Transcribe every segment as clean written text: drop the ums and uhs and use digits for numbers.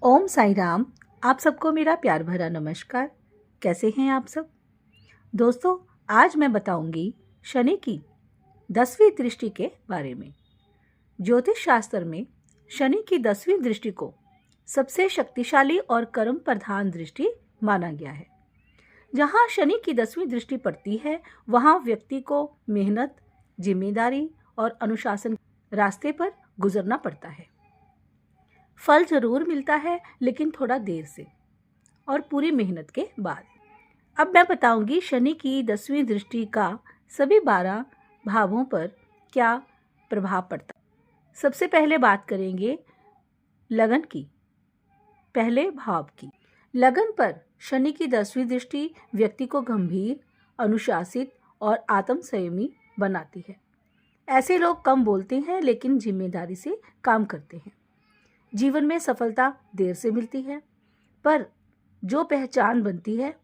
ओम साई राम। आप सबको मेरा प्यार भरा नमस्कार। कैसे हैं आप सब दोस्तों? आज मैं बताऊंगी शनि की 10वीं दृष्टि के बारे में। ज्योतिष शास्त्र में शनि की 10वीं दृष्टि को सबसे शक्तिशाली और कर्म प्रधान दृष्टि माना गया है। जहां शनि की 10वीं दृष्टि पड़ती है वहां व्यक्ति को मेहनत, जिम्मेदारी और अनुशासन रास्ते पर गुजरना पड़ता है। फल जरूर मिलता है, लेकिन थोड़ा देर से और पूरी मेहनत के बाद। अब मैं बताऊंगी शनि की 10वीं दृष्टि का सभी 12 भावों पर क्या प्रभाव पड़ता है। सबसे पहले बात करेंगे लगन की। पहले भाव की। लगन पर शनि की 10वीं दृष्टि व्यक्ति को गंभीर, अनुशासित और आत्मसंयमी बनाती है। ऐसे लोग कम बोलते हैं लेकिन जिम्मेदारी से काम करते हैं। जीवन में सफलता देर से मिलती है, पर जो पहचान बनती है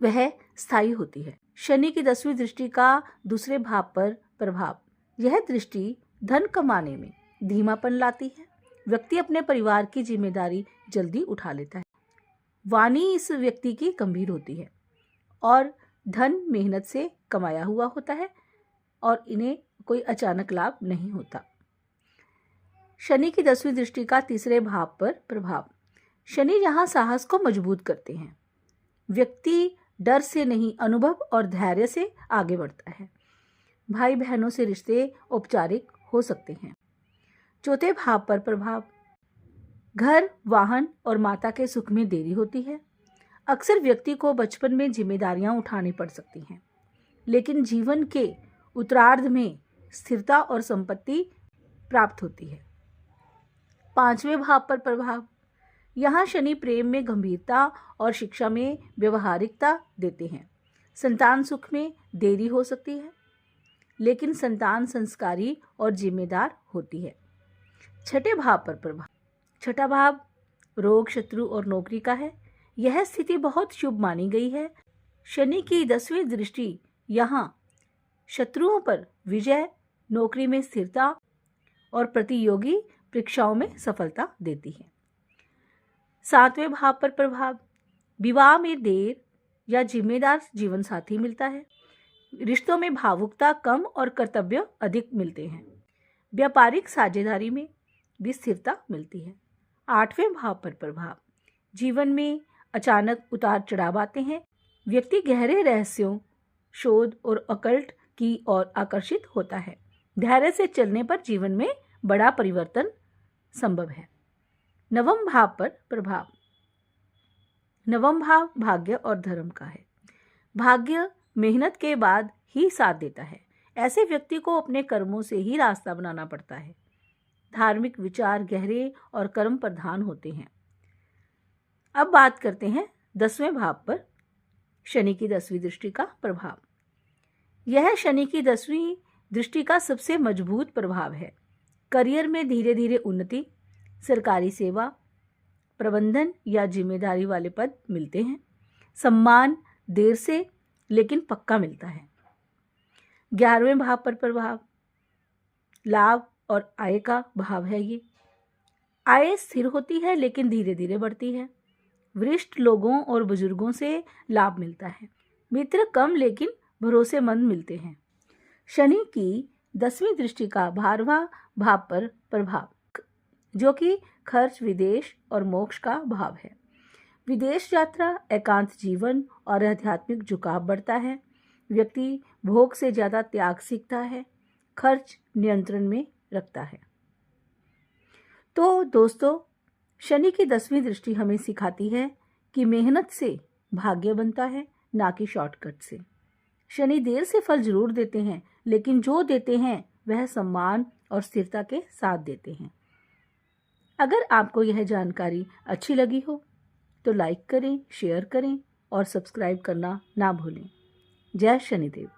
वह स्थायी होती है। शनि की 10वीं दृष्टि का दूसरे भाव पर प्रभाव। यह दृष्टि धन कमाने में धीमापन लाती है। व्यक्ति अपने परिवार की जिम्मेदारी जल्दी उठा लेता है। वाणी इस व्यक्ति की गंभीर होती है और धन मेहनत से कमाया हुआ होता है और इन्हें कोई अचानक लाभ नहीं होता। शनि की 10वीं दृष्टि का तीसरे भाव पर प्रभाव। शनि यहाँ साहस को मजबूत करते हैं। व्यक्ति डर से नहीं, अनुभव और धैर्य से आगे बढ़ता है। भाई बहनों से रिश्ते औपचारिक हो सकते हैं। चौथे भाव पर प्रभाव। घर, वाहन और माता के सुख में देरी होती है। अक्सर व्यक्ति को बचपन में जिम्मेदारियां उठानी पड़ सकती हैं, लेकिन जीवन के उत्तरार्ध में स्थिरता और संपत्ति प्राप्त होती है। पांचवें भाव पर प्रभाव। यहाँ शनि प्रेम में गंभीरता और शिक्षा में व्यवहारिकता देते हैं। संतान सुख में देरी हो सकती है, लेकिन संतान संस्कारी और जिम्मेदार होती है। छठे भाव पर प्रभाव। छठा भाव रोग, शत्रु और नौकरी का है। यह स्थिति बहुत शुभ मानी गई है। शनि की 10वीं दृष्टि यहाँ शत्रुओं पर विजय, नौकरी में स्थिरता और प्रतियोगी परीक्षाओं में सफलता देती है। सातवें भाव पर प्रभाव। विवाह में देर या जिम्मेदार जीवन साथी मिलता है। रिश्तों में भावुकता कम और कर्तव्य अधिक मिलते हैं। व्यापारिक साझेदारी में भी स्थिरता मिलती है। आठवें भाव पर प्रभाव। जीवन में अचानक उतार चढ़ाव आते हैं। व्यक्ति गहरे रहस्यों, शोध और अकल्ट की ओर आकर्षित होता है। धैर्य से चलने पर जीवन में बड़ा परिवर्तन संभव है। नवम भाव पर प्रभाव। नवम भाव भाग्य और धर्म का है। भाग्य मेहनत के बाद ही साथ देता है। ऐसे व्यक्ति को अपने कर्मों से ही रास्ता बनाना पड़ता है। धार्मिक विचार गहरे और कर्म प्रधान होते हैं। अब बात करते हैं 10वें भाव पर शनि की 10वीं दृष्टि का प्रभाव। यह शनि की 10वीं दृष्टि का सबसे मजबूत प्रभाव है। करियर में धीरे धीरे उन्नति, सरकारी सेवा, प्रबंधन या जिम्मेदारी वाले पद मिलते हैं। सम्मान देर से लेकिन पक्का मिलता है। 11वें भाव पर प्रभाव। लाभ और आय का भाव है ये। आय स्थिर होती है लेकिन धीरे धीरे बढ़ती है। वरिष्ठ लोगों और बुजुर्गों से लाभ मिलता है। मित्र कम लेकिन भरोसेमंद मिलते हैं। शनि की 10वीं दृष्टि का 12वां भाव पर प्रभाव, जो कि खर्च, विदेश और मोक्ष का भाव है। विदेश यात्रा, एकांत जीवन और आध्यात्मिक झुकाव बढ़ता है। व्यक्ति भोग से ज्यादा त्याग सीखता है। खर्च नियंत्रण में रखता है। तो दोस्तों, शनि की 10वीं दृष्टि हमें सिखाती है कि मेहनत से भाग्य बनता है, ना कि शॉर्टकट से। शनि देर से फल जरूर देते हैं, लेकिन जो देते हैं वह सम्मान और स्थिरता के साथ देते हैं। अगर आपको यह जानकारी अच्छी लगी हो तो लाइक करें, शेयर करें और सब्सक्राइब करना ना भूलें। जय शनिदेव।